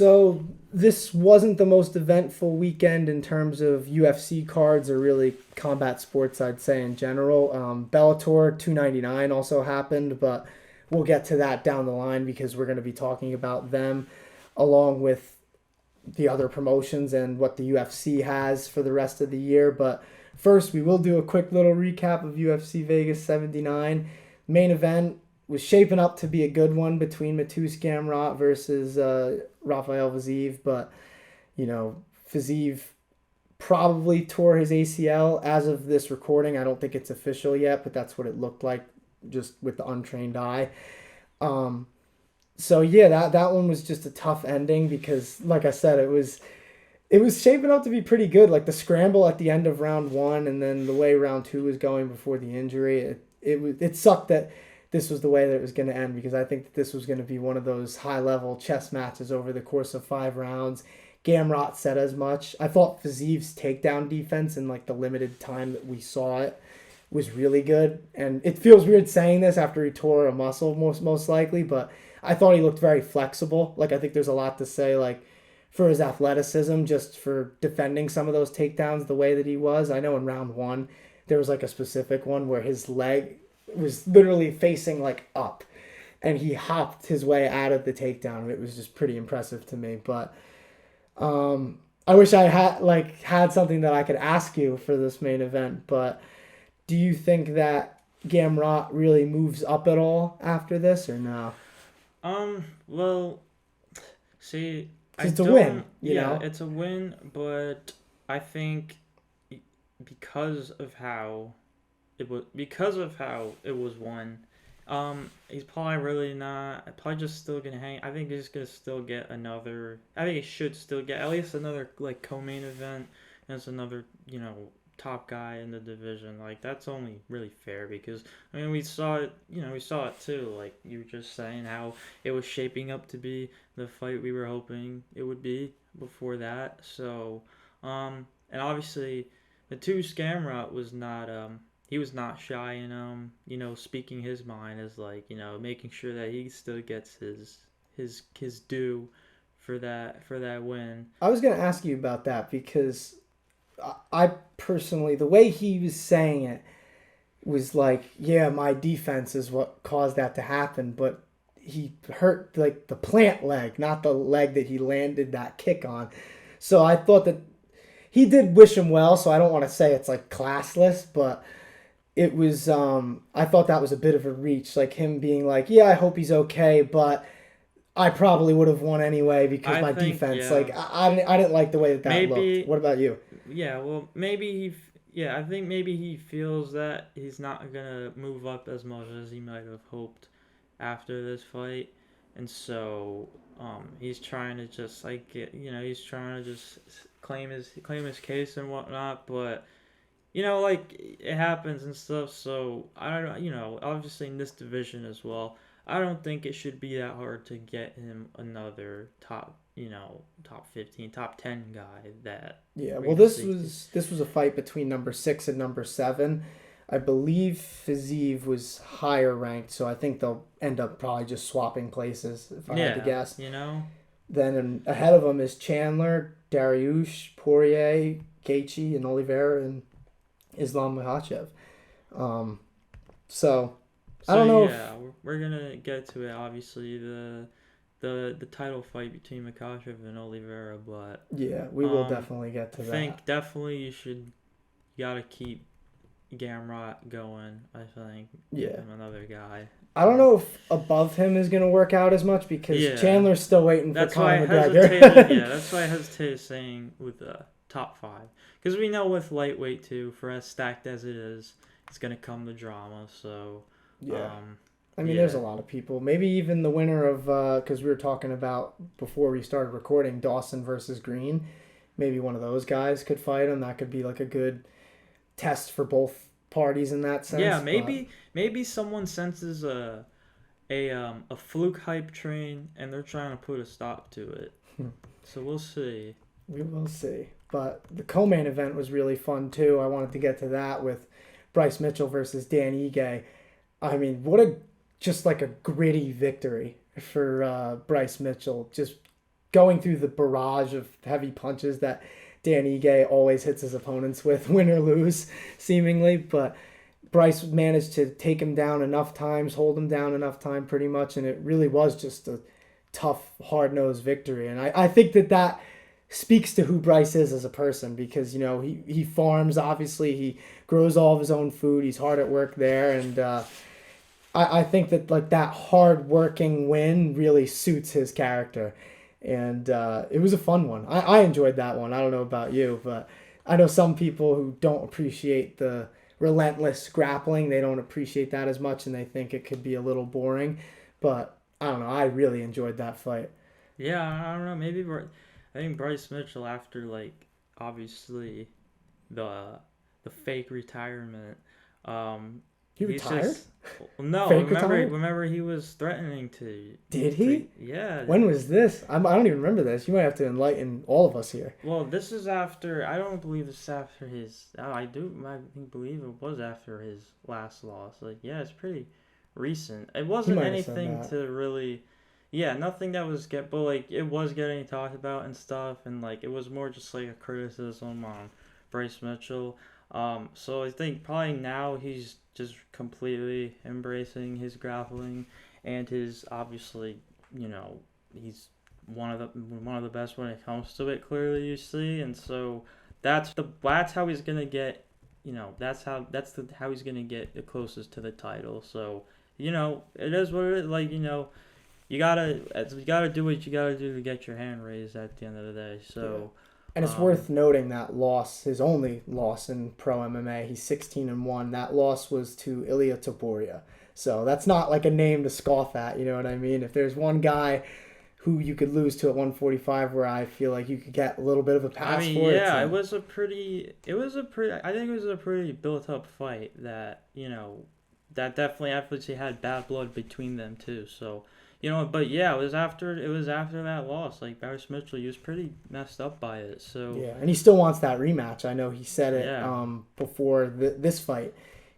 So this wasn't the most eventful weekend in terms of UFC cards or really combat sports, I'd say in general. Bellator 299 also happened, but we'll get to that down the line because we're going to be talking about them along with the other promotions and what the UFC has for the rest of the year. But first, we will do a quick little recap of UFC Vegas 79. Main event was shaping up to be a good one between Matus Gamrot versus Rafael Fiziev, but Fiziev probably tore his ACL as of this recording. I don't think it's official yet, but that's what it looked like just with the untrained eye. So yeah, that one was just a tough ending because, like I said, it was shaping up to be pretty good. Like the scramble at the end of round one, and then the way round two was going before the injury, it sucked that this was the way that it was going to end because I think that this was going to be one of those high-level chess matches over the course of 5 rounds. Gamrot said as much. I thought Fiziev's takedown defense in like the limited time that we saw it was really good. And it feels weird saying this after he tore a muscle most likely, but I thought he looked very flexible. Like I think there's a lot to say like for his athleticism, just for defending some of those takedowns the way that he was. I know in round one there was like a specific one where his leg was literally facing like up and he hopped his way out of the takedown. It was just pretty impressive to me. But I wish I had something that I could ask you for this main event. But do you think that Gamrot really moves up at all after this or no? Well, see, It's a win, it's a win, but I think because of how it was won, he's probably really not, probably just still gonna hang. I think he's gonna still get another. I think he should still get at least another like co-main event as another top guy in the division. Like that's only really fair because I mean we saw it too. Like you were just saying how it was shaping up to be the fight we were hoping it would be before that. So and obviously the two Scamrot was not he was not shy in speaking his mind as like making sure that he still gets his due for that win. I was going to ask you about that because I personally, the way he was saying it was like, yeah, my defense is what caused that to happen, but he hurt like the plant leg, not the leg that he landed that kick on. So I thought that he did wish him well, so I don't want to say it's like classless, but it was I thought that was a bit of a reach, like him being like, yeah, I hope he's okay, but I probably would have won anyway because I my think, defense, yeah, like I didn't like the way that looked. maybe. What about you? Yeah, well, I think maybe he feels that he's not gonna move up as much as he might have hoped after this fight, and so he's trying to just he's trying to just claim his case and whatnot, but like it happens and stuff. So I don't know, obviously in this division as well, I don't think it should be that hard to get him another top 15, top 10 guy that Yeah, we're well, gonna this see. was a fight between number 6 and number 7. I believe Fiziev was higher ranked, so I think they'll end up probably just swapping places if I had to Yeah, guess. Then ahead of them is Chandler, Dariush, Poirier, Gaethje, and Oliveira, and Islam Makhachev. Um, so I So don't know yeah, if we're gonna get to it. Obviously, the title fight between Makhachev and Oliveira, but yeah, we will definitely get I to that. think definitely you gotta keep Gamrot going. I think give Yeah. him another guy. I don't Uh, know if above him is going to work out as much because yeah, Chandler's still waiting for that's why I Conor hesitated. McGregor. Yeah, that's why I hesitated saying with the top five because we know with lightweight too, for as stacked as it is, it's gonna come the drama. So, Yeah. um, I mean, there's a yeah, lot of people. Maybe even the winner of, because we were talking about before we started recording, Dawson versus Green. Maybe one of those guys could fight him. That could be like a good test for both parties in that yeah, sense. But maybe someone senses a fluke hype train and they're trying to put a stop to it. So we'll see. we will see. But the co-main event was really fun too. I wanted to get to that with Bryce Mitchell versus Dan Ige. I mean, just like a gritty victory for Bryce Mitchell. Just going through the barrage of heavy punches that Dan Ige always hits his opponents with, win or lose, seemingly. But Bryce managed to take him down enough times, hold him down enough time pretty much, and it really was just a tough, hard-nosed victory. And I think that speaks to who Bryce is as a person because, he farms, obviously. He grows all of his own food. He's hard at work there. And I think that, like, that hard-working win really suits his character. And it was a fun one. I enjoyed that one. I don't know about you, but I know some people who don't appreciate the relentless grappling. They don't appreciate that as much, and they think it could be a little boring. But I don't know. I really enjoyed that fight. Yeah, I don't know. Maybe I think Bryce Mitchell, after like obviously the fake retirement, He he's retired? just no. Fake retired? Remember he was threatening to. Did he? Yeah. When was this? I don't even remember this. You might have to enlighten all of us here. Well, this is after. I don't believe it's after his. Oh, I believe it was after his last loss. Like, yeah, it's pretty recent. It wasn't might have said anything that. to really. Yeah, nothing that was but like it was getting talked about and stuff, and like it was more just like a criticism on Bryce Mitchell. So I think probably now he's just completely embracing his grappling and his obviously, he's one of the best when it comes to it. Clearly, you see, and so that's how he's gonna get, how he's gonna get the closest to the title. So it is what it is. Like you gotta do what you gotta do to get your hand raised at the end of the day. So. And it's worth noting that loss, his only loss in pro MMA, he's 16-1. That loss was to Ilia Topuria. So that's not like a name to scoff at, you know what I mean? If there's one guy who you could lose to at 145 where I feel like you could get a little bit of a pass for it. Yeah, it was a pretty I think it was a pretty built up fight that, that definitely obviously had bad blood between them too. So but yeah, it was after that loss. Like Bryce Mitchell, he was pretty messed up by it. So yeah, and he still wants that rematch. I know he said it before this fight,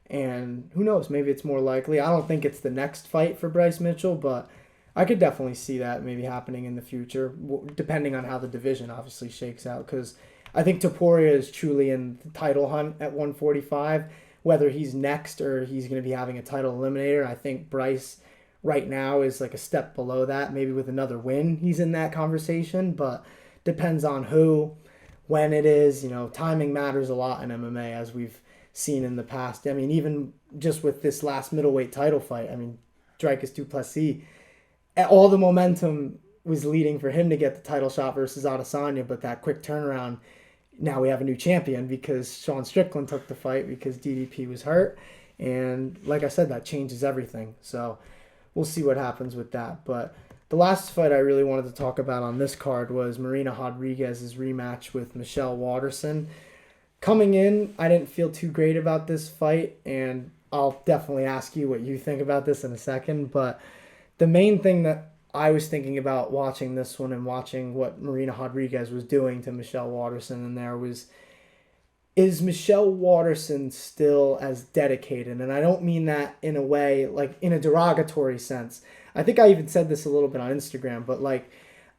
and who knows? Maybe it's more likely. I don't think it's the next fight for Bryce Mitchell, but I could definitely see that maybe happening in the future, depending on how the division obviously shakes out. Because I think Topuria is truly in the title hunt at 145. Whether he's next or he's going to be having a title eliminator, I think Bryce right now is like a step below that. Maybe with another win, he's in that conversation, but depends on who, when it is. Timing matters a lot in MMA, as we've seen in the past. I mean, even just with this last middleweight title fight, Dricus du Plessis, all the momentum was leading for him to get the title shot versus Adesanya, but that quick turnaround, now we have a new champion because Sean Strickland took the fight because DDP was hurt. And like I said, that changes everything. So we'll see what happens with that. But the last fight I really wanted to talk about on this card was Marina Rodriguez's rematch with Michelle Waterson. Coming in, I didn't feel too great about this fight, and I'll definitely ask you what you think about this in a second. But the main thing that I was thinking about watching this one and watching what Marina Rodriguez was doing to Michelle Waterson in there was, is Michelle Waterson still as dedicated? And I don't mean that in a way, like in a derogatory sense. I think I even said this a little bit on Instagram, but like,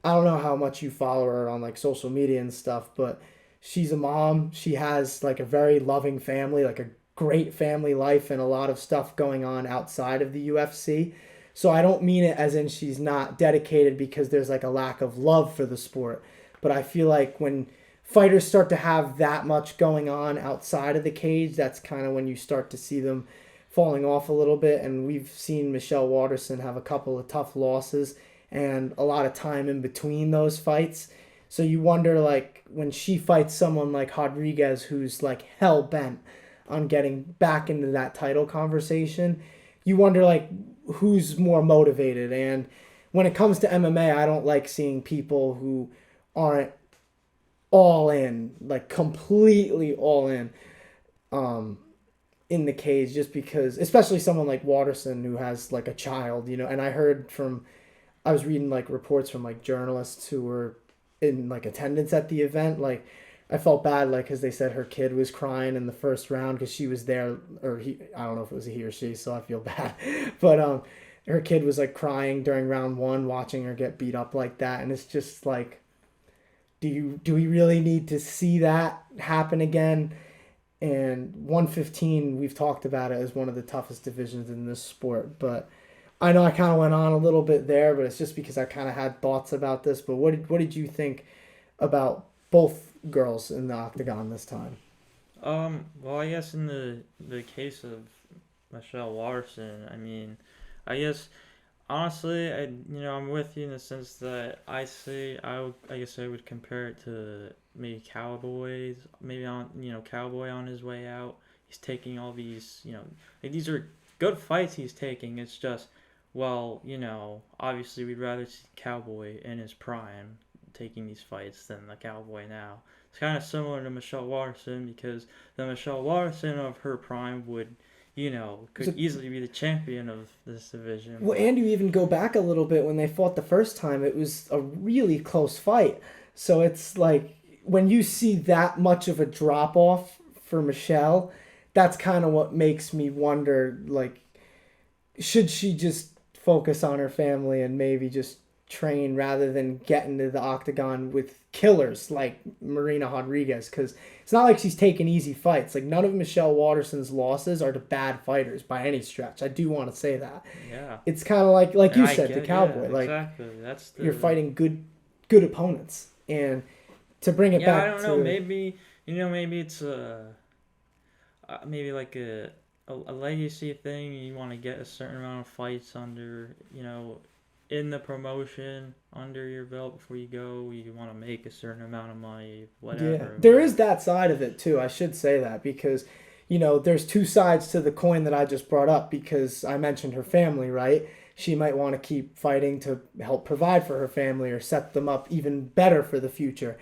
I don't know how much you follow her on like social media and stuff, but she's a mom. She has like a very loving family, like a great family life and a lot of stuff going on outside of the UFC. So I don't mean it as in she's not dedicated because there's like a lack of love for the sport. But I feel like when fighters start to have that much going on outside of the cage, that's kind of when you start to see them falling off a little bit. And we've seen Michelle Waterson have a couple of tough losses and a lot of time in between those fights. So you wonder, like, when she fights someone like Rodriguez, who's like hell-bent on getting back into that title conversation, you wonder, like, who's more motivated. And when it comes to MMA, I don't like seeing people who aren't all in, like completely all in the cage, just because, especially someone like Waterson who has like a child, and I was reading like reports from like journalists who were in like attendance at the event. Like, I felt bad, like, because they said her kid was crying in the first round because she was there, or I don't know if it was a he or she, so I feel bad. But her kid was like crying during round one, watching her get beat up like that, and it's just like, do we really need to see that happen again? And 115, we've talked about it as one of the toughest divisions in this sport, but I know I kind of went on a little bit there, but it's just because I kind of had thoughts about this. But what did you think about both girls in the octagon this time? Well, I guess in the case of Michelle Watterson, I mean, I guess honestly, I'm with you in the sense that I guess I would compare it to maybe Cowboy on his way out. He's taking all these, like, these are good fights he's taking. It's just, well, obviously we'd rather see Cowboy in his prime taking these fights than the Cowboy now. It's kind of similar to Michelle Watterson because the Michelle Watterson of her prime would, could easily be the champion of this division. Well, and you even go back a little bit when they fought the first time, it was a really close fight. So it's like when you see that much of a drop off for Michelle, that's kind of what makes me wonder, like, should she just focus on her family and maybe just train rather than get into the octagon with killers like Marina Rodriguez? Because it's not like she's taking easy fights. Like, none of Michelle Watterson's losses are to bad fighters by any stretch. I do want to say that. Yeah. It's kind of like you said, the Cowboy. Yeah, like, exactly. You're fighting good opponents. And to bring it back I don't know. to... Maybe it's maybe like a legacy thing. You want to get a certain amount of fights under, in the promotion under your belt before you go. You want to make a certain amount of money, whatever. Yeah, there is that side of it too. I should say that because, there's two sides to the coin that I just brought up because I mentioned her family, right? She might want to keep fighting to help provide for her family or set them up even better for the future.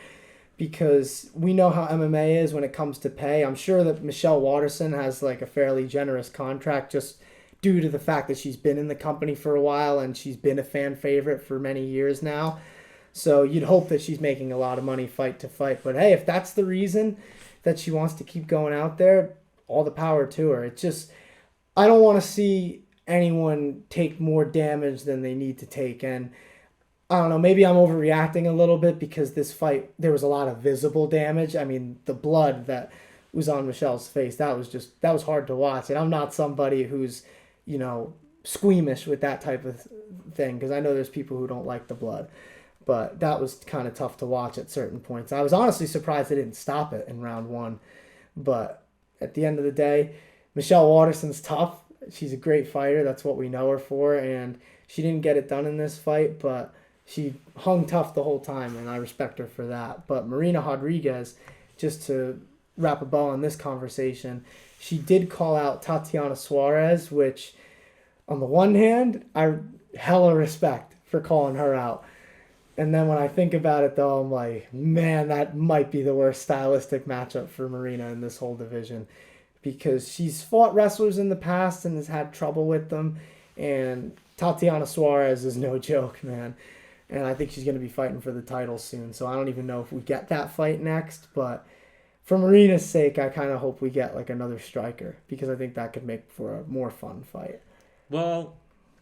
Because we know how MMA is when it comes to pay. I'm sure that Michelle Watterson has like a fairly generous contract just due to the fact that she's been in the company for a while and she's been a fan favorite for many years now. So you'd hope that she's making a lot of money fight to fight. But hey, if that's the reason that she wants to keep going out there, all the power to her. It's just, I don't want to see anyone take more damage than they need to take. And I don't know, maybe I'm overreacting a little bit because this fight, there was a lot of visible damage. I mean, the blood that was on Michelle's face, that was hard to watch. And I'm not somebody who's, squeamish with that type of thing because I know there's people who don't like the blood. But that was kind of tough to watch at certain points. I was honestly surprised they didn't stop it in round one. But at the end of the day, Michelle Watterson's tough. She's a great fighter. That's what we know her for. And she didn't get it done in this fight, but she hung tough the whole time, and I respect her for that. But Marina Rodriguez, just to wrap a bow on this conversation, she did call out Tatiana Suarez, which, on the one hand, I hella respect for calling her out. And then when I think about it, though, I'm like, man, that might be the worst stylistic matchup for Marina in this whole division. Because she's fought wrestlers in the past and has had trouble with them. And Tatiana Suarez is no joke, man. And I think she's going to be fighting for the title soon. So I don't even know if we get that fight next. But for Marina's sake, I kind of hope we get like another striker. Because I think that could make for a more fun fight. Well,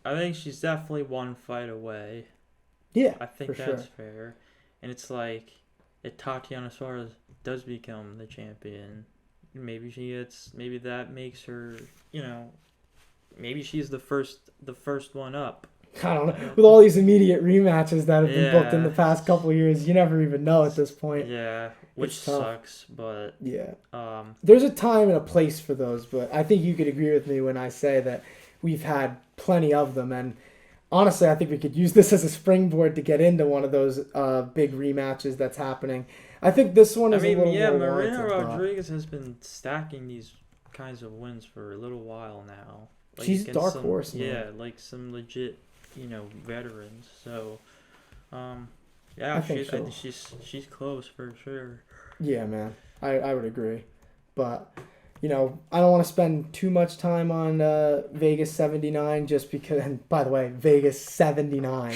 I think she's definitely one fight away. Yeah, I think that's fair. And it's like, if Tatiana Suarez does become the champion, maybe that makes her, maybe she's the first one up. I don't know. With all these immediate rematches that have been booked in the past couple of years, you never even know at this point. Yeah, which sucks, but... Yeah. There's a time and a place for those, but I think you could agree with me when I say that we've had plenty of them, and honestly, I think we could use this as a springboard to get into one of those big rematches that's happening. I think this one is a little more warranted. Marina Rodriguez has been stacking these kinds of wins for a little while now. Like, she's dark horse, man. Yeah, like some legit, veterans. So, she's close for sure. Yeah, man, I would agree, but I don't want to spend too much time on Vegas 79 just because. And by the way, Vegas 79,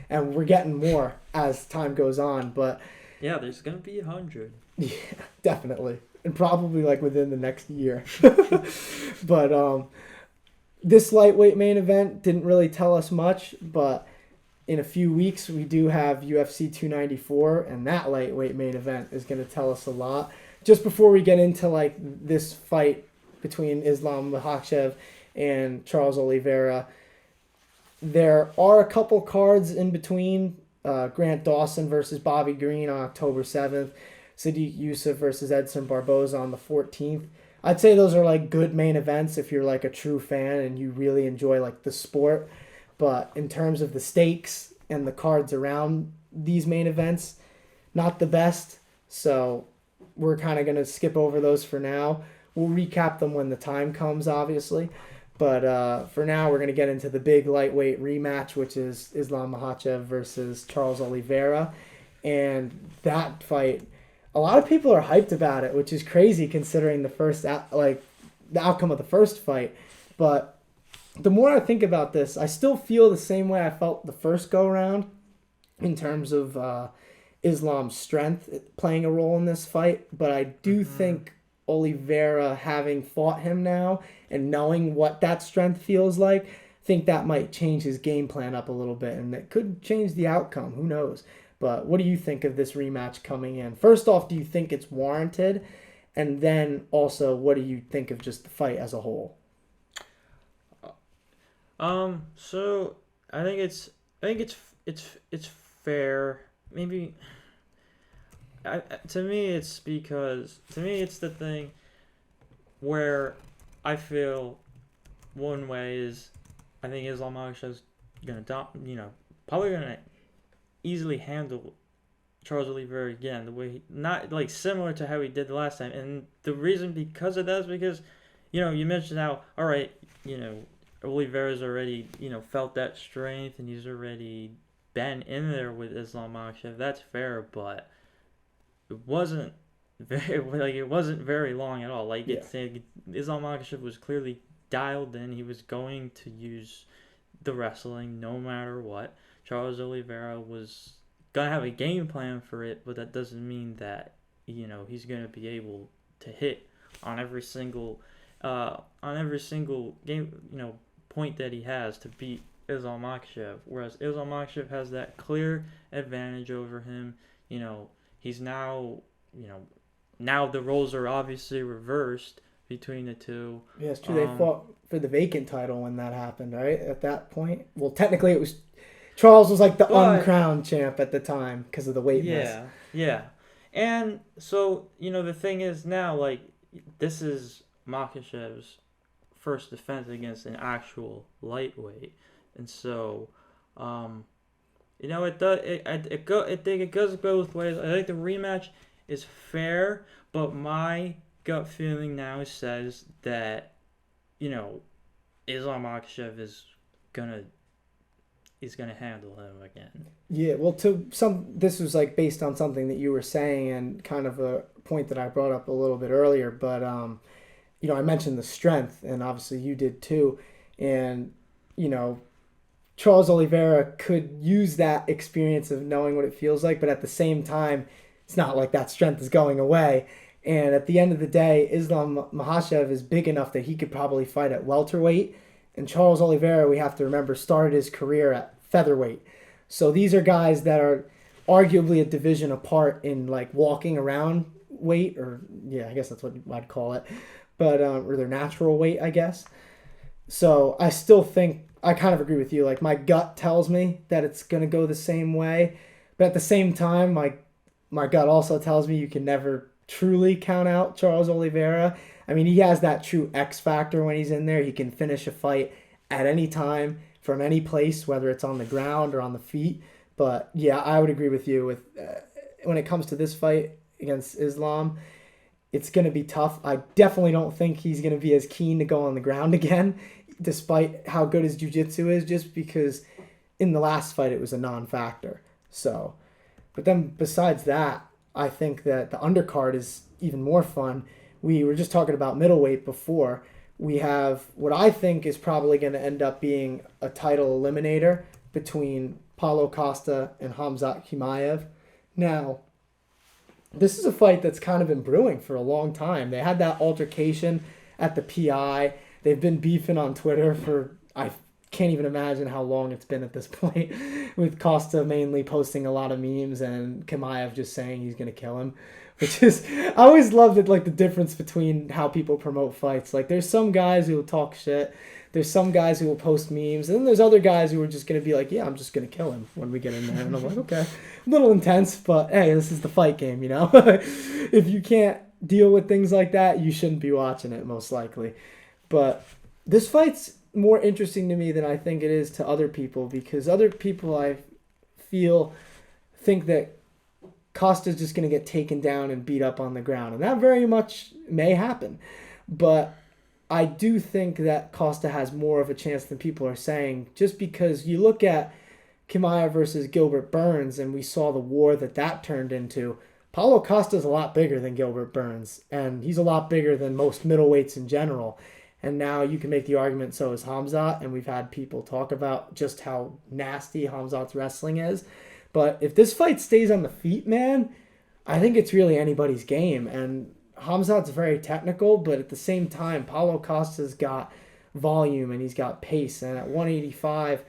and we're getting more as time goes on, but. Yeah, there's gonna be 100. Yeah, definitely, and probably like within the next year. But this lightweight main event didn't really tell us much, but in a few weeks we do have UFC 294, and that lightweight main event is going to tell us a lot. Just before we get into like this fight between Islam Makhachev and Charles Oliveira, there are a couple cards in between. Grant Dawson versus Bobby Green on October 7th. Sadiq Youssef versus Edson Barboza on the 14th. I'd say those are like good main events if you're like a true fan and you really enjoy like the sport. But in terms of the stakes and the cards around these main events, not the best. So we're kind of going to skip over those for now. We'll recap them when the time comes, obviously. But for now, we're going to get into the big lightweight rematch, which is Islam Makhachev versus Charles Oliveira. And that fight, a lot of people are hyped about it, which is crazy considering the outcome of the first fight. But the more I think about this, I still feel the same way I felt the first go-round in terms of Islam's strength playing a role in this fight. But I do think Oliveira, having fought him now and knowing what that strength feels like, think that might change his game plan up a little bit, and that could change the outcome. Who knows? But what do you think of this rematch coming in? First off, do you think it's warranted? And then also, what do you think of just the fight as a whole? So I think it's fair. Maybe to me it's the thing where I feel one way is I think Islam Makhachev's probably gonna easily handle Charles Oliveira again, the way not like similar to how he did the last time. And the reason because of that is because, you mentioned how, all right, Oliveira's already, felt that strength and he's already been in there with Islam Makhachev. That's fair, but it wasn't very long at all. Like Islam Makhachev was clearly dialed in. He was going to use the wrestling no matter what. Charles Oliveira was gonna have a game plan for it, but that doesn't mean that he's gonna be able to hit on every single game point that he has to beat Islam Makhachev. Whereas Islam Makhachev has that clear advantage over him. He's now now the roles are obviously reversed between the two. Yeah, it's true. They fought for the vacant title when that happened, right? At that point, well, technically it was Charles was like the uncrowned champ at the time because of the weight miss. Yeah. And so, the thing is now, like, this is Makhachev's first defense against an actual lightweight. And so, it does. I think it goes both ways. I think the rematch is fair, but my gut feeling now says that, Islam Makhachev is gonna handle him again. Yeah, well, this was like based on something that you were saying and kind of a point that I brought up a little bit earlier. But I mentioned the strength, and obviously you did too. And Charles Oliveira could use that experience of knowing what it feels like, but at the same time, it's not like that strength is going away. And at the end of the day, Islam Makhachev is big enough that he could probably fight at welterweight. And Charles Oliveira, we have to remember, started his career at featherweight. So these are guys that are arguably a division apart in like walking around weight, or I guess that's what I'd call it, but or their natural weight, I guess. So I still think I kind of agree with you. Like my gut tells me that it's gonna go the same way, but at the same time, my gut also tells me you can never truly count out Charles Oliveira. I mean, he has that true X factor when he's in there. He can finish a fight at any time from any place, whether it's on the ground or on the feet. But yeah, I would agree with you with when it comes to this fight against Islam, it's going to be tough. I definitely don't think he's going to be as keen to go on the ground again, despite how good his jiu-jitsu is, just because in the last fight it was a non-factor. So, but then besides that, I think that the undercard is even more fun. We were just talking about middleweight before. We have what I think is probably going to end up being a title eliminator between Paulo Costa and Khamzat Chimaev. Now, this is a fight that's kind of been brewing for a long time. They had that altercation at the PI. They've been beefing on Twitter for, I can't even imagine how long it's been at this point, with Costa mainly posting a lot of memes and Chimaev just saying he's going to kill him. Which is, I always loved it, like the difference between how people promote fights. Like there's some guys who will talk shit. There's some guys who will post memes, and then there's other guys who are just going to be like, yeah, I'm just going to kill him when we get in there. And I'm like, okay, a little intense, but hey, this is the fight game, you know? If you can't deal with things like that, you shouldn't be watching it, most likely. But this fight's more interesting to me than I think it is to other people, because other people, I feel, think that Costa's just going to get taken down and beat up on the ground. And that very much may happen. But I do think that Costa has more of a chance than people are saying, just because you look at Chimaev versus Gilbert Burns and we saw the war that turned into. Paulo Costa's a lot bigger than Gilbert Burns, and he's a lot bigger than most middleweights in general. And now you can make the argument so is Khamzat, and we've had people talk about just how nasty Khamzat's wrestling is. But if this fight stays on the feet, man, I think it's really anybody's game. And Khamzat's very technical, but at the same time, Paulo Costa's got volume and he's got pace. And at 185,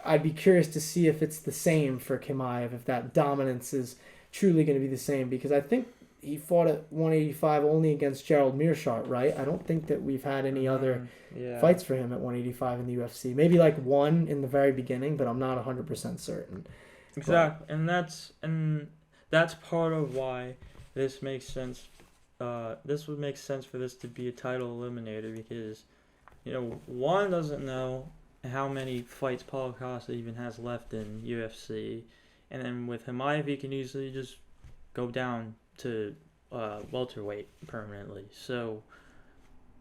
I'd be curious to see if it's the same for Chimaev, if that dominance is truly going to be the same. Because I think he fought at 185 only against Gerald Meerschaert, right? I don't think that we've had any other fights for him at 185 in the UFC. Maybe like one in the very beginning, but I'm not 100% certain. Exactly, and that's part of why this makes sense. This would make sense for this to be a title eliminator, because one doesn't know how many fights Paulo Costa even has left in UFC, and then with Chimaev he can easily just go down to welterweight permanently. So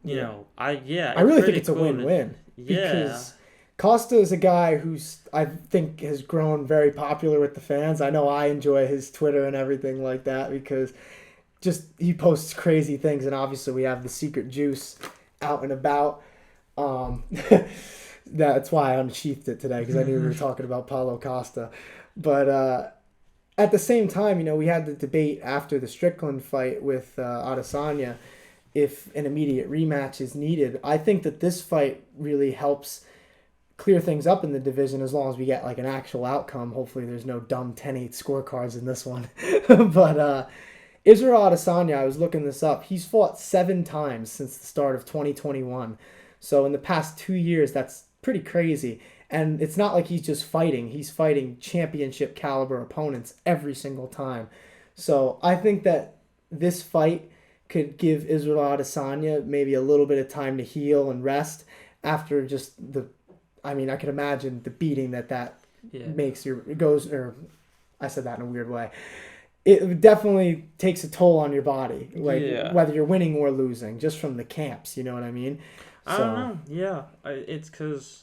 I really think it's a win-win. Yeah. Because Costa is a guy who's, I think, has grown very popular with the fans. I know I enjoy his Twitter and everything like that, because just he posts crazy things, and obviously we have the secret juice out and about. That's why I unsheathed it today, because I knew we were talking about Paulo Costa. But at the same time, we had the debate after the Strickland fight with Adesanya if an immediate rematch is needed. I think that this fight really helps clear things up in the division, as long as we get like an actual outcome. Hopefully there's no dumb 10-8 scorecards in this one. But Israel Adesanya, I was looking this up, he's fought 7 times since the start of 2021. So in the past 2 years, that's pretty crazy. And it's not like he's just fighting. He's fighting championship caliber opponents every single time. So I think that this fight could give Israel Adesanya maybe a little bit of time to heal and rest after just I could imagine the beating that makes I said that in a weird way. It definitely takes a toll on your body, whether you're winning or losing, just from the camps, you know what I mean? I don't know. Yeah, it's because,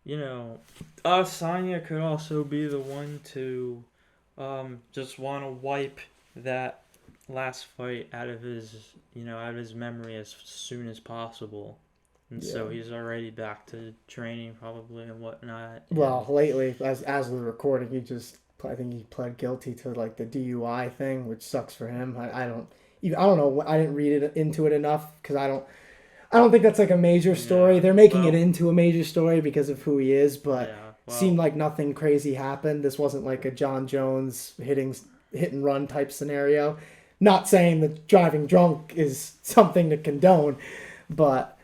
Adesanya could also be the one to just want to wipe that last fight out of his memory as soon as possible. And so he's already back to training probably and whatnot. Well, lately, as we're recording, I think he pled guilty to like the DUI thing, which sucks for him. I don't know. I didn't read into it enough, because I don't think that's like a major story. They're making it into a major story because of who he is, but seemed like nothing crazy happened. This wasn't like a John Jones hit and run type scenario. Not saying that driving drunk is something to condone, but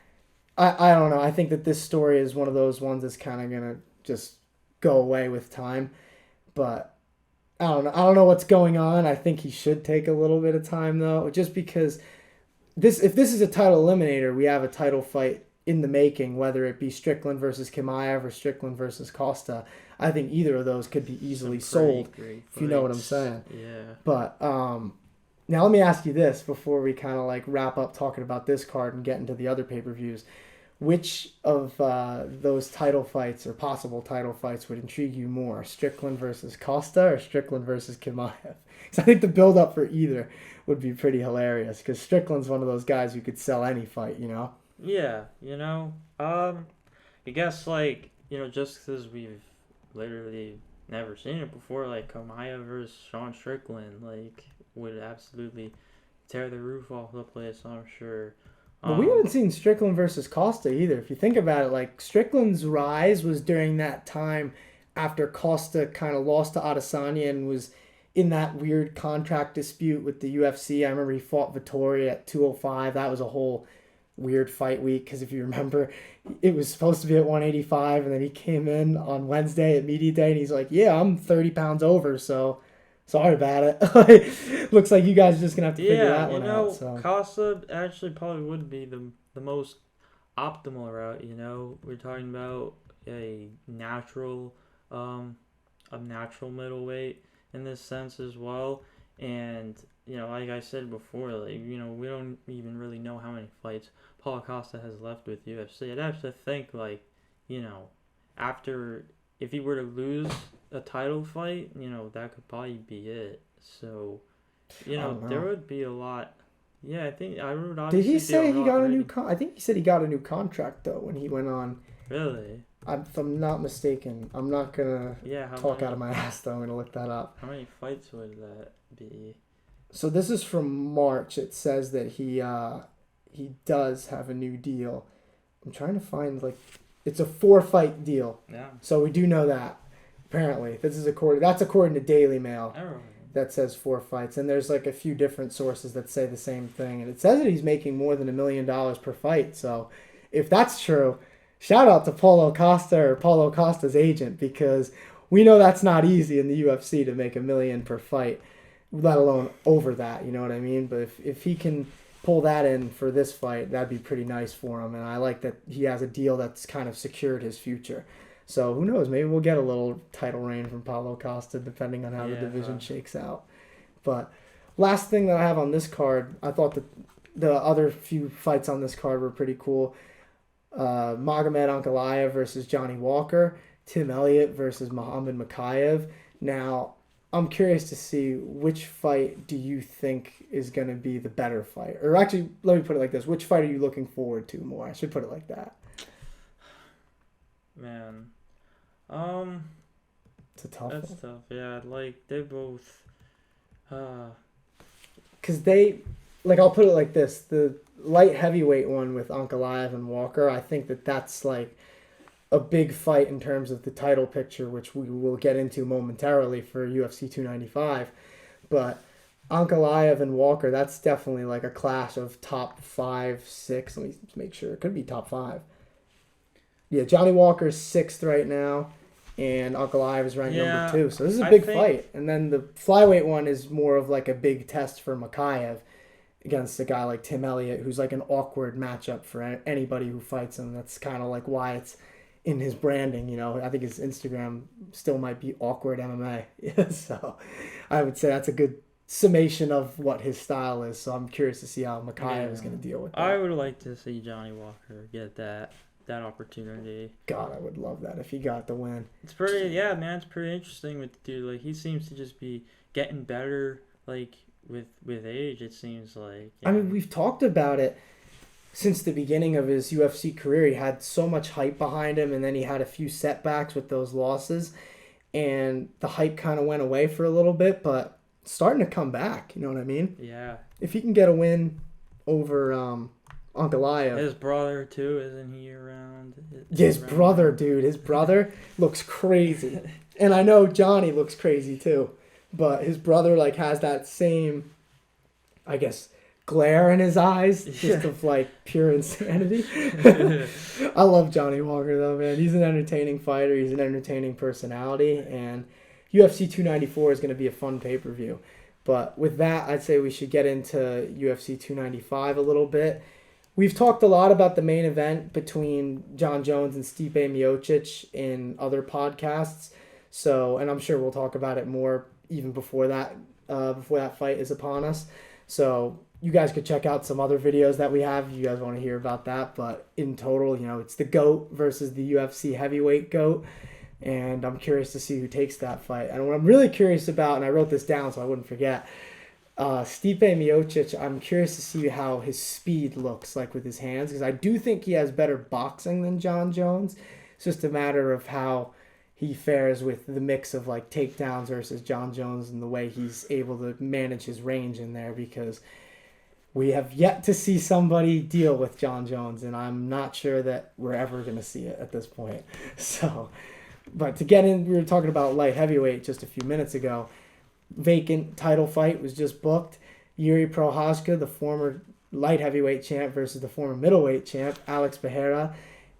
I don't know. I think that this story is one of those ones that's kind of going to just go away with time. But I don't know. I don't know what's going on. I think he should take a little bit of time, though, just because if this is a title eliminator, we have a title fight in the making, whether it be Strickland versus Chimaev or Strickland versus Costa. I think either of those could be easily sold, if you know what I'm saying. Yeah. But now let me ask you this before we kind of like wrap up talking about this card and get into the other pay-per-views. Which of those title fights or possible title fights would intrigue you more, Strickland versus Costa or Strickland versus Chimaev? Because I think the build-up for either would be pretty hilarious, because Strickland's one of those guys who could sell any fight, Yeah, I guess just because we've literally never seen it before, like Chimaev versus Sean Strickland, would absolutely tear the roof off the place, I'm sure. But we haven't seen Strickland versus Costa either. If you think about it, like Strickland's rise was during that time after Costa kind of lost to Adesanya and was in that weird contract dispute with the UFC. I remember he fought Vittori at 205. That was a whole weird fight week because if you remember, it was supposed to be at 185 and then he came in on Wednesday at media day and he's like, yeah, I'm 30 pounds over, so sorry about it. Looks like you guys are just going to have to figure that one out. So. Costa actually probably would be the most optimal route, We're talking about a natural middleweight in this sense as well. And, like I said before, we don't even really know how many fights Paulo Costa has left with UFC. I'd have to think, after, if he were to lose a title fight, that could probably be it. So, there would be a lot. Yeah, I think I would obviously. Did he say he got a new I think he said he got a new contract, though, when he went on. Really? If I'm not mistaken. I'm not going to talk out of my ass, though. I'm going to look that up. How many fights would that be? So this is from March. It says that he does have a new deal. I'm trying to find, it's a 4-fight deal. Yeah. So we do know that, apparently. That's according to Daily Mail. That says 4 fights. And there's, a few different sources that say the same thing. And it says that he's making more than $1 million per fight. So if that's true, shout out to Paulo Costa or Paulo Costa's agent, because we know that's not easy in the UFC to make $1 million per fight, let alone over that, you know what I mean? But if he can pull that in for this fight, that'd be pretty nice for him. And I like that he has a deal that's kind of secured his future. So who knows? Maybe we'll get a little title reign from Paulo Costa, depending on how the division shakes out. But last thing that I have on this card, I thought that the other few fights on this card were pretty cool. Magomed Ankalaev versus Johnny Walker, Tim Elliott versus Muhammad Makayev. Now, I'm curious to see which fight do you think is going to be the better fight? Or actually, let me put it like this. Which fight are you looking forward to more? I should put it like that. Man. It's a tough That's tough, yeah. They both... Because I'll put it like this. The light heavyweight one with Ankalaev and Walker, I think that's a big fight in terms of the title picture, which we will get into momentarily for UFC 295. But Ankalaev and Walker, that's definitely a clash of top 5, 6. Let me make sure. It could be top 5. Yeah, Johnny Walker's 6th right now, and Ankalaev is ranked number 2. So this is a big fight. And then the flyweight one is more of a big test for Makayev against a guy like Tim Elliott, who's an awkward matchup for anybody who fights him. That's kind of why it's in his branding, I think his Instagram still might be awkward MMA. So I would say that's a good summation of what his style is. So I'm curious to see how Makayev is going to deal with that. I would like to see Johnny Walker get that opportunity. God, I would love that if he got the win. It's pretty, man. It's pretty interesting with the dude. He seems to just be getting better, with age. It seems like. I mean, we've talked about it since the beginning of his UFC career. He had so much hype behind him, and then he had a few setbacks with those losses, and the hype kind of went away for a little bit, but starting to come back. You know what I mean? Yeah. If he can get a win over Ankalaev. His brother too, isn't he around? His brother, dude. His brother looks crazy, and I know Johnny looks crazy too, but his brother has that same, I guess, glare in his eyes, just of pure insanity. I love Johnny Walker though, man. He's an entertaining fighter. He's an entertaining personality, and UFC 294 is going to be a fun pay-per-view. But with that, I'd say we should get into UFC 295 a little bit. We've talked a lot about the main event between Jon Jones and Stipe Miocic in other podcasts. So, and I'm sure we'll talk about it more even before that fight is upon us. So you guys could check out some other videos that we have if you guys want to hear about that. But in total, it's the GOAT versus the UFC heavyweight GOAT. And I'm curious to see who takes that fight. And what I'm really curious about, and I wrote this down so I wouldn't forget, Stipe Miocic, I'm curious to see how his speed looks with his hands, because I do think he has better boxing than Jon Jones. It's just a matter of how he fares with the mix of takedowns versus Jon Jones and the way he's able to manage his range in there, because we have yet to see somebody deal with John Jones, and I'm not sure that we're ever going to see it at this point. So, but to get in, we were talking about light heavyweight just a few minutes ago. Vacant title fight was just booked. Yuri Prochazka, the former light heavyweight champ, versus the former middleweight champ, Alex Pereira.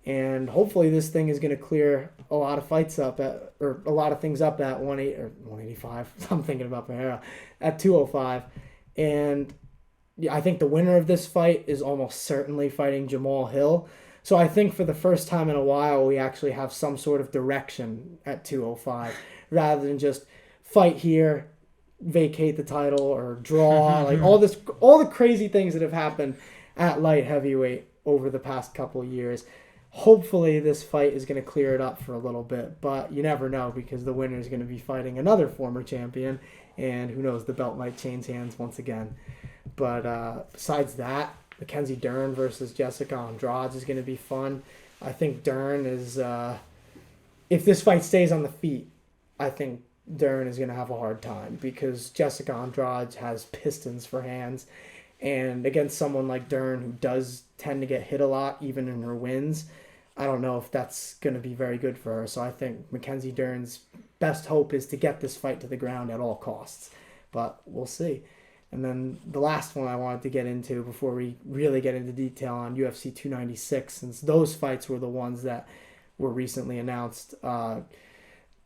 And hopefully this thing is going to clear a lot of fights up at, or a lot of things up at 185. I'm thinking about Pereira at 205. And yeah, I think the winner of this fight is almost certainly fighting Jamal Hill. So I think for the first time in a while, we actually have some sort of direction at 205 rather than just fight here, vacate the title, or draw. Like all the crazy things that have happened at light heavyweight over the past couple of years. Hopefully this fight is going to clear it up for a little bit, but you never know because the winner is going to be fighting another former champion, and who knows, the belt might change hands once again. But besides that, Mackenzie Dern versus Jessica Andrade is going to be fun. I think Dern is, if this fight stays on the feet, I think Dern is going to have a hard time because Jessica Andrade has pistons for hands. And against someone like Dern, who does tend to get hit a lot, even in her wins, I don't know if that's going to be very good for her. So I think Mackenzie Dern's best hope is to get this fight to the ground at all costs. But we'll see. And then the last one I wanted to get into before we really get into detail on UFC 296, since those fights were the ones that were recently announced.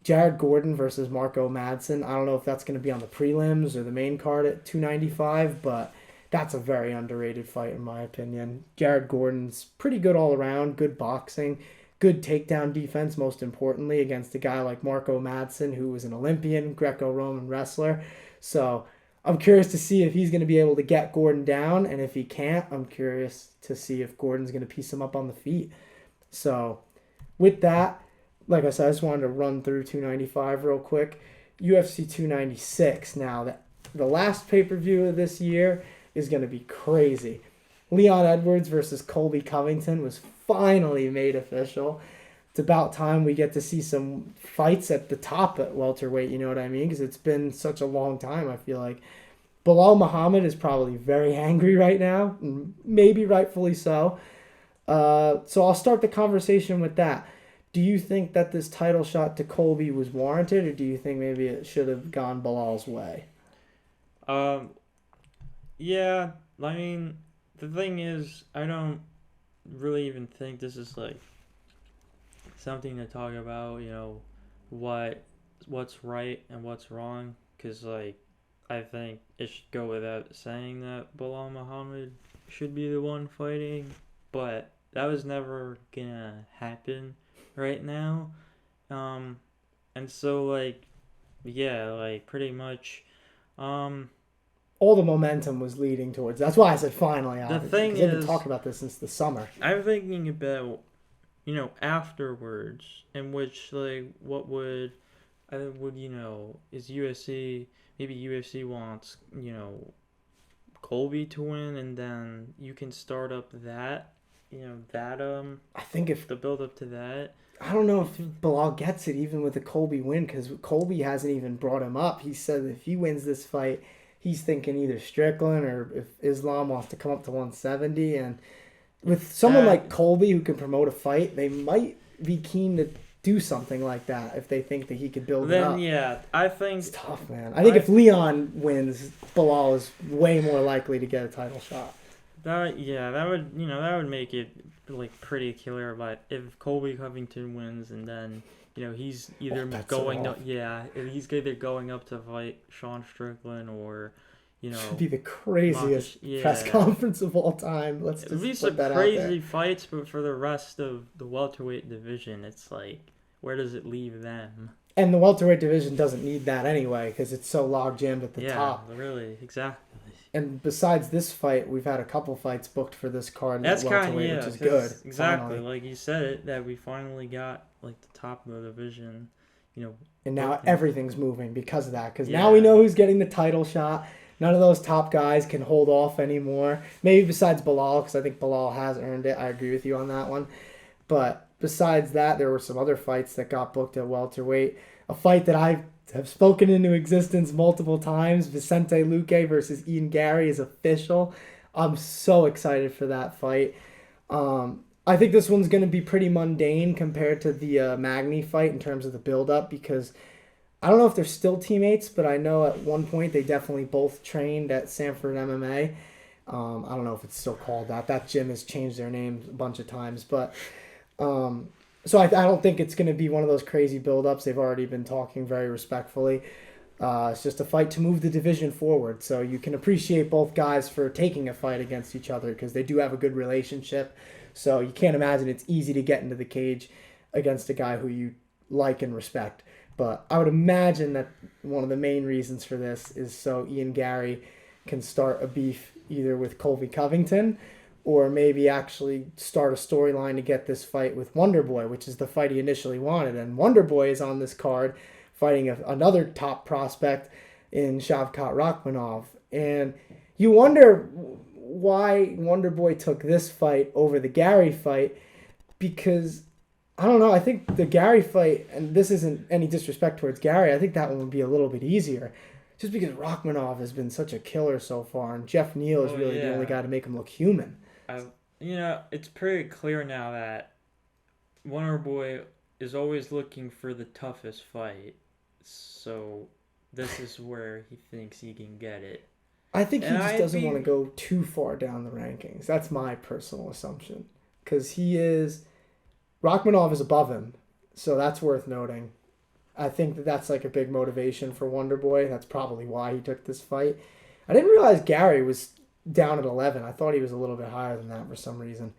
Jared Gordon versus Marco Madsen. I don't know if that's going to be on the prelims or the main card at 295, but that's a very underrated fight in my opinion. Jared Gordon's pretty good all around, good boxing, good takedown defense, most importantly, against a guy like Marco Madsen, who was an Olympian, Greco-Roman wrestler. So I'm curious to see if he's going to be able to get Gordon down, and if he can't, I'm curious to see if Gordon's going to piece him up on the feet. So with that, like I said, I just wanted to run through 295 real quick. UFC 296 now, the last pay-per-view of this year is going to be crazy. Leon Edwards versus Colby Covington was finally made official. It's about time we get to see some fights at the top at welterweight, you know what I mean? Because it's been such a long time, I feel like. Bilal Muhammad is probably very angry right now, maybe rightfully so. So I'll start the conversation with that. Do you think that this title shot to Colby was warranted, or do you think maybe it should have gone Bilal's way? Yeah, I mean, the thing is, I don't really even think this is like something to talk about, what's right and what's wrong, because like I think it should go without saying that Bilal Muhammad should be the one fighting, but that was never gonna happen right now. And so like, yeah, like pretty much, all the momentum was leading towards. That's why I said finally. The thing is, they've been talking about this since the summer. I'm thinking about, afterwards, in which like what would, is UFC, maybe UFC wants Colby to win, and then you can start up that, I think if the build up to that. I don't know if Bilal gets it even with a Colby win, because Colby hasn't even brought him up. He said if he wins this fight, he's thinking either Strickland or if Islam wants to come up to 170. And with someone like Colby who can promote a fight, they might be keen to do something like that if they think that he could build it up. Then, yeah, I think... It's tough, man. I think if Leon wins, Bilal is way more likely to get a title shot. That would make it like pretty killer. But if Colby Covington wins, and then he's either he's either going up to fight Sean Strickland, or should be the craziest press conference of all time. Let's just be some crazy fights, but for the rest of the welterweight division, it's like, where does it leave them? And the welterweight division doesn't need that anyway because it's so log jammed at the top. Yeah, really, exactly. And besides this fight, we've had a couple fights booked for this card at welterweight, which is good. Exactly, finally. Like you said it, that we finally got like the top of the division, And now everything's moving because of that. Because now we know who's getting the title shot. None of those top guys can hold off anymore. Maybe besides Bilal, because I think Bilal has earned it. I agree with you on that one. But besides that, there were some other fights that got booked at welterweight. A fight that I have spoken into existence multiple times, Vicente Luque versus Ian Gary, is official I'm so excited for that fight. I think this one's going to be pretty mundane compared to the Magny fight in terms of the build-up because I don't know if they're still teammates, but I know at one point they definitely both trained at Sanford MMA. I don't know if it's still called that. That gym has changed their name a bunch of times, but so I don't think it's going to be one of those crazy build-ups. They've already been talking very respectfully. It's just a fight to move the division forward. So you can appreciate both guys for taking a fight against each other because they do have a good relationship. So you can't imagine it's easy to get into the cage against a guy who you like and respect. But I would imagine that one of the main reasons for this is so Ian Gary can start a beef either with Colby Covington or maybe actually start a storyline to get this fight with Wonderboy, which is the fight he initially wanted. And Wonderboy is on this card fighting another top prospect in Shavkat Rakhmonov. And you wonder why Wonderboy took this fight over the Gary fight because, I don't know, I think the Gary fight, and this isn't any disrespect towards Gary, I think that one would be a little bit easier. Just because Rakhmonov has been such a killer so far, and Jeff Neal is really the only guy to make him look human. It's pretty clear now that Wonderboy is always looking for the toughest fight. So this is where he thinks he can get it. I think he just doesn't want to go too far down the rankings. That's my personal assumption. Because Rakhmonov is above him, so that's worth noting. I think that's like a big motivation for Wonderboy. That's probably why he took this fight. I didn't realize Gary was down at 11. I thought he was a little bit higher than that for some reason.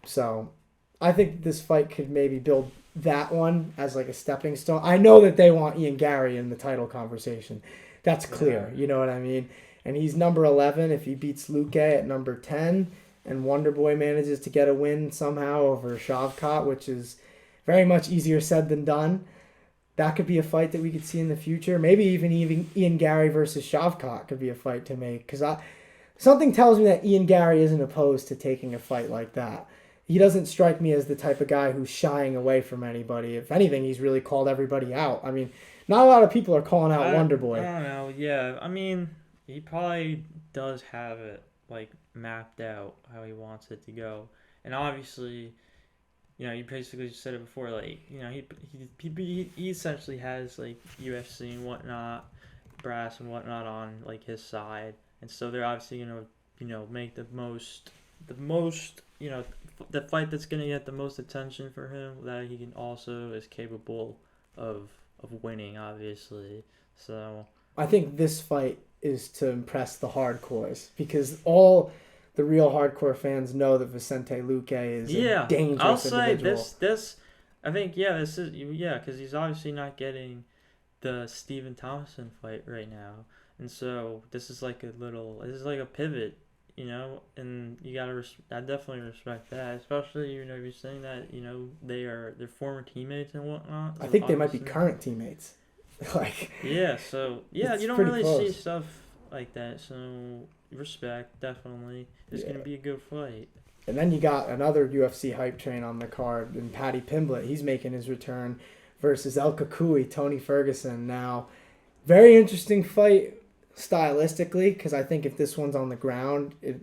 So I think this fight could maybe build that one as like a stepping stone. I know that they want Ian Gary in the title conversation. That's clear. You know what I mean? And he's number 11 if he beats Luque at number 10 and Wonderboy manages to get a win somehow over Shavkat, which is very much easier said than done. That could be a fight that we could see in the future. Maybe even Ian Gary versus Shavkat could be a fight to make. Because something tells me that Ian Gary isn't opposed to taking a fight like that. He doesn't strike me as the type of guy who's shying away from anybody. If anything, he's really called everybody out. I mean, not a lot of people are calling out Wonderboy. I don't know. Yeah, I mean, he probably does have it like mapped out how he wants it to go, and obviously, you basically said it before. Like, he essentially has like UFC and whatnot, brass and whatnot on like his side, and so they're obviously gonna make the most the fight that's gonna get the most attention for him that he can also is capable of winning, obviously. So I think this fight is to impress the hardcores because all the real hardcore fans know that Vicente Luque is a dangerous I'll say individual. this I think this is because he's obviously not getting the Stephen Thompson fight right now, and so this is like a pivot, and you gotta I definitely respect that, especially you're saying that they're former teammates and whatnot. I think they might be current teammates. So you don't really see stuff like that, so respect, definitely. It's gonna be a good fight. And then you got another UFC hype train on the card, and Paddy Pimblett. He's making his return versus El Kakui, Tony Ferguson. Now, very interesting fight stylistically, because I think if this one's on the ground, it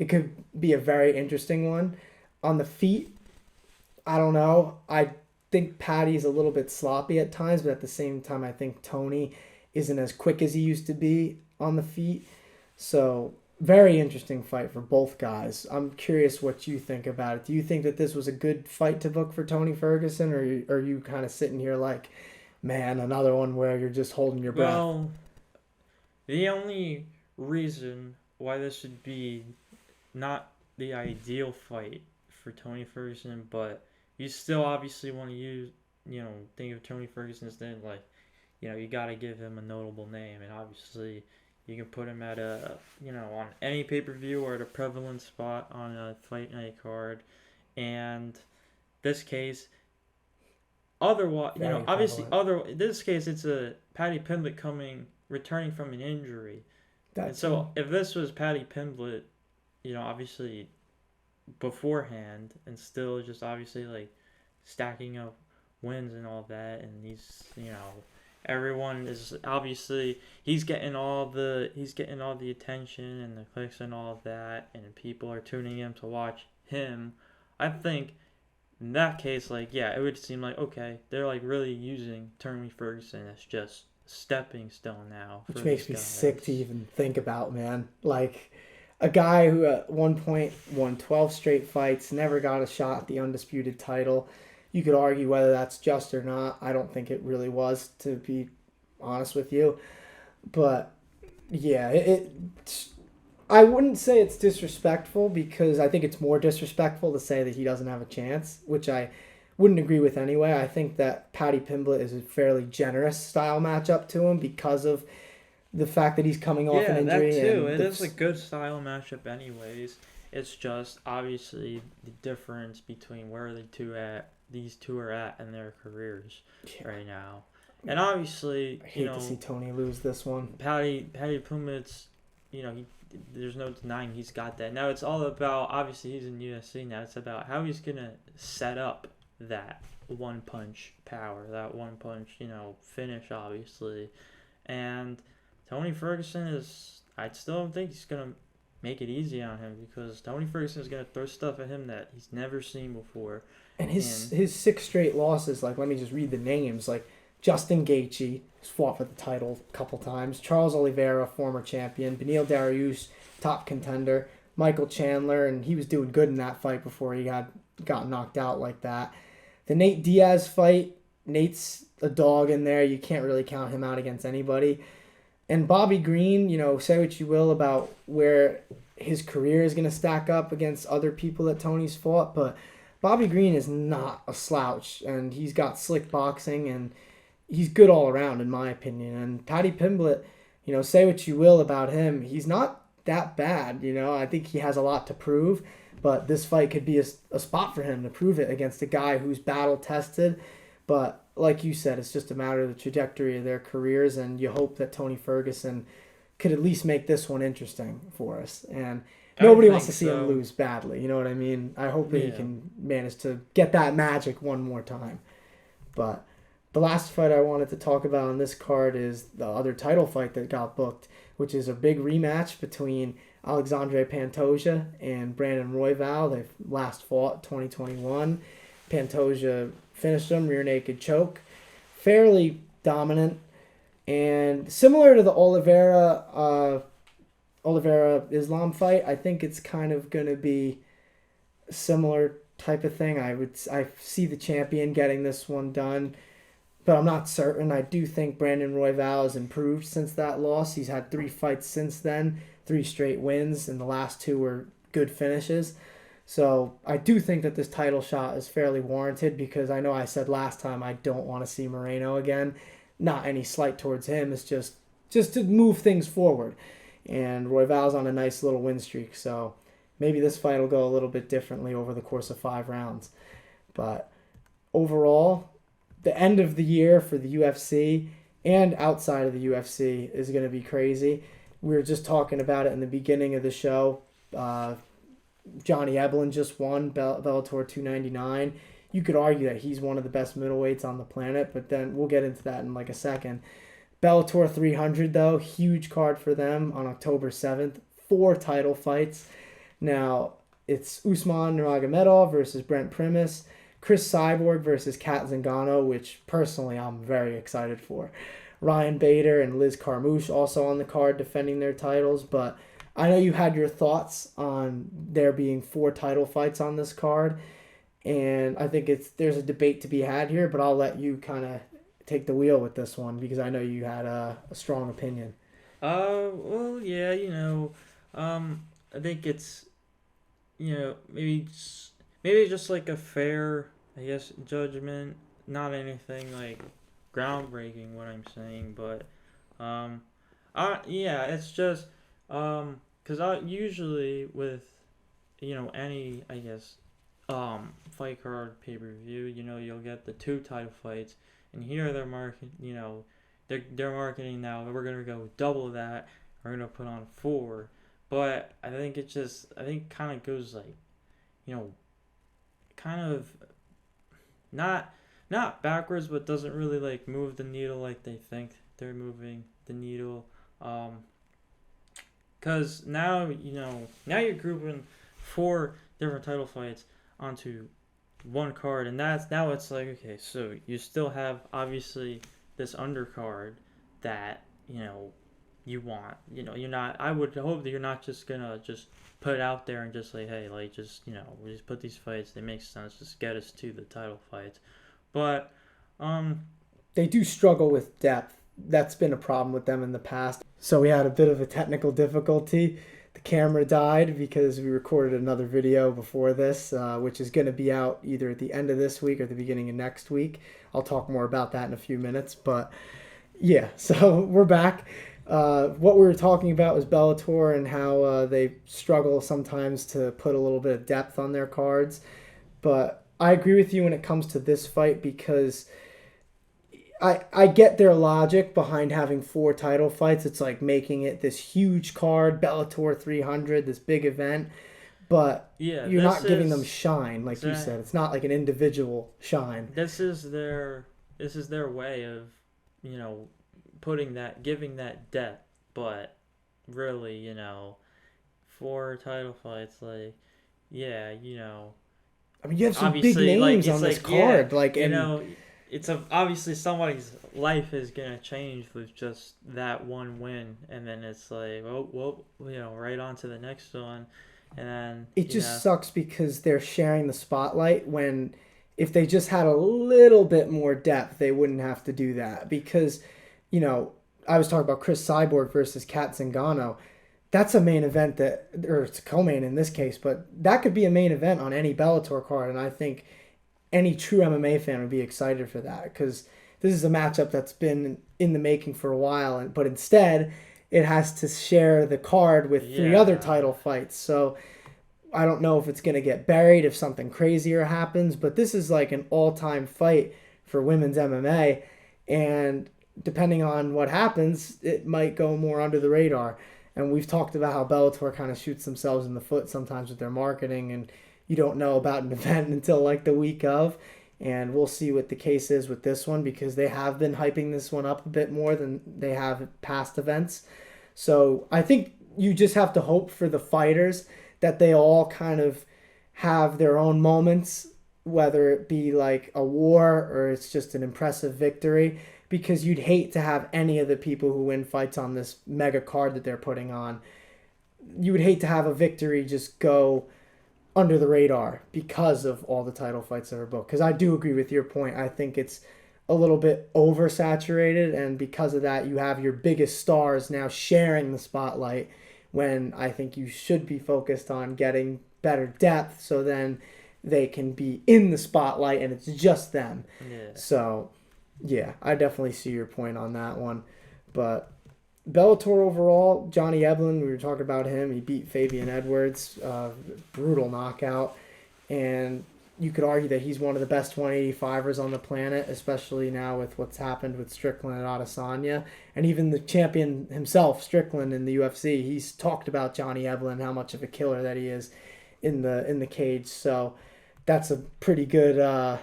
could be a very interesting one. On the feet, I don't know. I think Paddy's a little bit sloppy at times, but at the same time, I think Tony isn't as quick as he used to be on the feet. So, very interesting fight for both guys. I'm curious what you think about it. Do you think that this was a good fight to book for Tony Ferguson, or are you kind of sitting here like, man, another one where you're just holding your breath? Well, the only reason why this would be not the ideal fight for Tony Ferguson, but you still obviously want to think of Tony Ferguson as then you got to give him a notable name, and obviously you can put him at on any pay-per-view or at a prevalent spot on a fight night card, and this case, otherwise, in this case, it's a Paddy Pimblett returning from an injury, and so if this was Paddy Pimblett, obviously beforehand and still just obviously like stacking up wins and all that, and he's everyone is obviously he's getting all the attention and the clicks and all of that, and people are tuning in to watch him. I think in that case, like, yeah, it would seem like, okay, they're like really using Tony Ferguson as just stepping stone now for Which these makes me sick to guys. even think about, man. Like a guy who at one point won 12 straight fights, never got a shot at the undisputed title. You could argue whether that's just or not. I don't think it really was, to be honest with you. But yeah, I wouldn't say it's disrespectful because I think it's more disrespectful to say that he doesn't have a chance, which I wouldn't agree with anyway. I think that Paddy Pimblett is a fairly generous style matchup to him because of the fact that he's coming off an Yeah, that injury too. and It is a good style matchup, anyways. It's just obviously the difference between where these two are at in their careers yeah, right now, and obviously, I hate to see Tony lose this one. Paddy Pumit's, there's no denying he's got that. Now it's all about, obviously he's in UFC now. It's about how he's gonna set up that one punch power, that one punch, finish, obviously, and Tony Ferguson is. I still don't think he's gonna make it easy on him because Tony Ferguson is gonna throw stuff at him that he's never seen before. And And his six straight losses, like let me just read the names, like Justin Gaethje, who's fought for the title a couple times, Charles Oliveira, former champion, Beneil Dariush, top contender, Michael Chandler, and he was doing good in that fight before he got knocked out like that. The Nate Diaz fight, Nate's a dog in there. You can't really count him out against anybody. And Bobby Green, say what you will about where his career is going to stack up against other people that Tony's fought, but Bobby Green is not a slouch, and he's got slick boxing, and he's good all around, in my opinion. And Paddy Pimblett, say what you will about him, he's not that bad. I think he has a lot to prove, but this fight could be a spot for him to prove it against a guy who's battle tested. But like you said, it's just a matter of the trajectory of their careers, and you hope that Tony Ferguson could at least make this one interesting for us. And I nobody wants think to see him so. lose badly. You know what I mean? I hope that he Yeah. can manage to get that magic one more time. But the last fight I wanted to talk about on this card is the other title fight that got booked, which is a big rematch between Alexandre Pantoja and Brandon Royval. They last fought 2021. Pantoja finished him rear naked choke, fairly dominant, and similar to the Oliveira Islam fight. I think it's kind of gonna be a similar type of thing. I see the champion getting this one done, but I'm not certain. I do think Brandon Royval has improved since that loss. He's had 3 fights since then, 3 straight wins, and the last 2 were good finishes. So I do think that this title shot is fairly warranted because I know I said last time I don't want to see Moreno again. Not any slight towards him. It's just to move things forward. And Royval's on a nice little win streak, so maybe this fight will go a little bit differently over the course of 5 rounds. But overall, the end of the year for the UFC and outside of the UFC is going to be crazy. We were just talking about it in the beginning of the show. Johnny Eblen just won Bellator 299. You could argue that he's one of the best middleweights on the planet, but then we'll get into that in like a second. Bellator 300, though, huge card for them on October 7th. 4 title fights. Now, it's Usman Nurmagomedov versus Brent Primus, Chris Cyborg versus Kat Zingano, which personally I'm very excited for. Ryan Bader and Liz Carmouche also on the card defending their titles, but I know you had your thoughts on there being 4 title fights on this card, and I think there's a debate to be had here, but I'll let you kind of take the wheel with this one because I know you had a strong opinion. Well, yeah, I think it's, maybe just like a fair, I guess, judgment. Not anything like groundbreaking, what I'm saying, but, yeah, it's just, cause I usually with, any, I guess, fight card pay per view, you'll get the 2 title fights, and here they're marketing, they're marketing now. We're gonna go double that. We're gonna put on 4, but I think kind of goes like, kind of not not backwards, but doesn't really like move the needle like they think they're moving the needle. Um, Cause now now you're grouping four different title fights onto one card, and that's now it's like okay, so you still have obviously this undercard that you want. You're not. I would hope that you're not just gonna just put it out there and just like hey, like just we just put these fights. They make sense. Just get us to the title fights, but um They do struggle with depth. That's been a problem with them in the past. So we had a bit of a technical difficulty. The camera died because we recorded another video before this, which is going to be out either at the end of this week or the beginning of next week. I'll talk more about that in a few minutes. But yeah, so we're back. What we were talking about was Bellator and how they struggle sometimes to put a little bit of depth on their cards. But I agree with you when it comes to this fight because I get their logic behind having four title fights. It's like making it this huge card, Bellator 300, this big event. But yeah, you're not giving them shine, like you that- said. It's not like an individual shine. this is their way of giving that depth, but really four title fights like yeah I mean, you have some big obviously names it's on this like card. yeah, Like, it's obviously somebody's life is gonna change with just that one win, and then it's like well right on to the next one, and then it just sucks because they're sharing the spotlight when if they just had a little bit more depth, they wouldn't have to do that. Because, I was talking about Chris Cyborg versus Kat Zingano. That's a main event or it's a co-main in this case, but that could be a main event on any Bellator card, and I think any true MMA fan would be excited for that because this is a matchup that's been in the making for a while, but instead it has to share the card with three other title fights. So I don't know if it's going to get buried if something crazier happens, but this is like an all-time fight for women's MMA, and depending on what happens, it might go more under the radar. And we've talked about how Bellator kind of shoots themselves in the foot sometimes with their marketing, and you don't know about an event until like the week of. And we'll see what the case is with this one because they have been hyping this one up a bit more than they have past events. So I think you just have to hope for the fighters that they all kind of have their own moments, whether it be like a war or it's just an impressive victory, because you'd hate to have any of the people who win fights on this mega card that they're putting on. You would hate to have a victory just go under the radar because of all the title fights that are booked. Because I do agree with your point. I think it's a little bit oversaturated, and because of that, you have your biggest stars now sharing the spotlight when I think you should be focused on getting better depth so then they can be in the spotlight and it's just them. Yeah. So, yeah, I definitely see your point on that one. But Bellator overall, Johnny Eblen, we were talking about him. He beat Fabian Edwards, brutal knockout. And you could argue that he's one of the best 185ers on the planet, especially now with what's happened with Strickland and Adesanya. And even the champion himself, Strickland, in the UFC, he's talked about Johnny Eblen, how much of a killer that he is in the cage. So that's a pretty good, a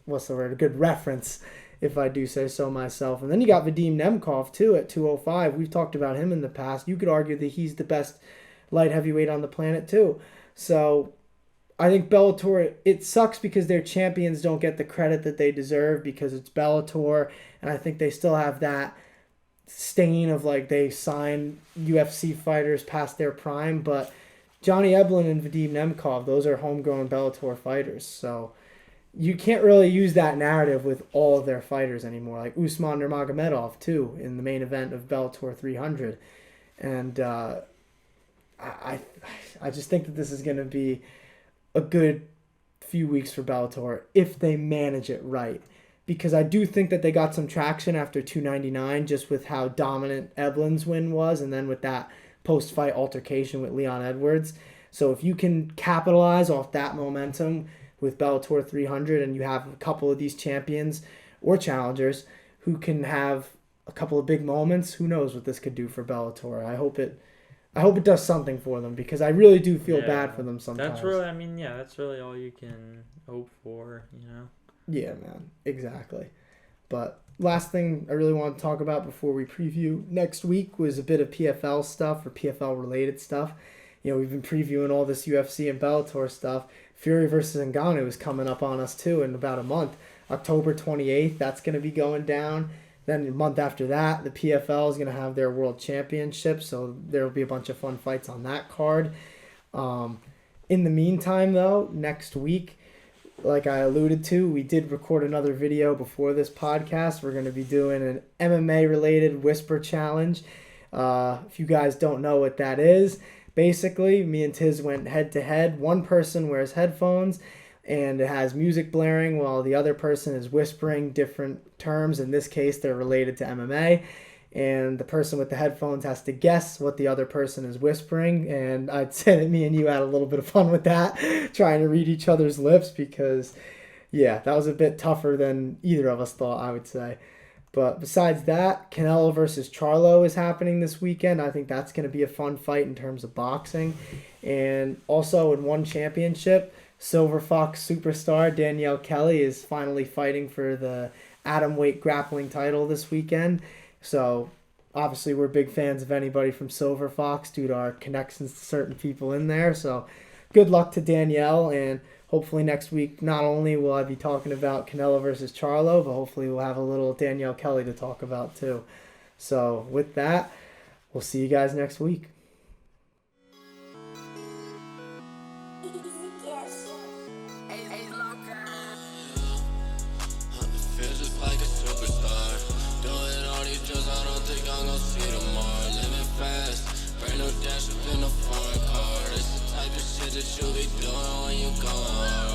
good reference, if I do say so myself. And then you got Vadim Nemkov, too, at 205. We've talked about him in the past. You could argue that he's the best light heavyweight on the planet, too. So I think Bellator, it sucks because their champions don't get the credit that they deserve because it's Bellator, and I think they still have that stain of like they sign UFC fighters past their prime, but Johnny Eblen and Vadim Nemkov, those are homegrown Bellator fighters, so you can't really use that narrative with all of their fighters anymore, like Usman Nurmagomedov too in the main event of Bellator 300, and I just think that this is going to be a good few weeks for Bellator if they manage it right. Because I do think that they got some traction after 299 just with how dominant Eblen's win was and then with that post-fight altercation with Leon Edwards. So if you can capitalize off that momentum with Bellator 300 and you have a couple of these champions or challengers who can have a couple of big moments, who knows what this could do for Bellator. I hope it does something for them because I really do feel bad for them sometimes. That's really all you can hope for, Yeah, man, exactly. But last thing I really want to talk about before we preview next week was a bit of PFL stuff or PFL related stuff. You know, we've been previewing all this UFC and Bellator stuff. Fury versus Ngannou is coming up on us too in about a month. October 28th, that's going to be going down. Then a month after that, the PFL is going to have their World Championship, so there will be a bunch of fun fights on that card. In the meantime, though, next week, like I alluded to, we did record another video before this podcast. We're going to be doing an MMA-related whisper challenge. If you guys don't know what that is, basically, me and Tiz went head-to-head. One person wears headphones, and it has music blaring while the other person is whispering different terms. In this case, they're related to MMA. And the person with the headphones has to guess what the other person is whispering. And I'd say that me and you had a little bit of fun with that, trying to read each other's lips because, yeah, that was a bit tougher than either of us thought, I would say. But besides that, Canelo versus Charlo is happening this weekend. I think that's going to be a fun fight in terms of boxing. And also in one championship, Silver Fox superstar Danielle Kelly is finally fighting for the atomweight grappling title this weekend. So obviously we're big fans of anybody from Silver Fox due to our connections to certain people in there. So good luck to Danielle, and hopefully next week not only will I be talking about Canelo versus Charlo, but hopefully we'll have a little Danielle Kelly to talk about too. So with that, we'll see you guys next week.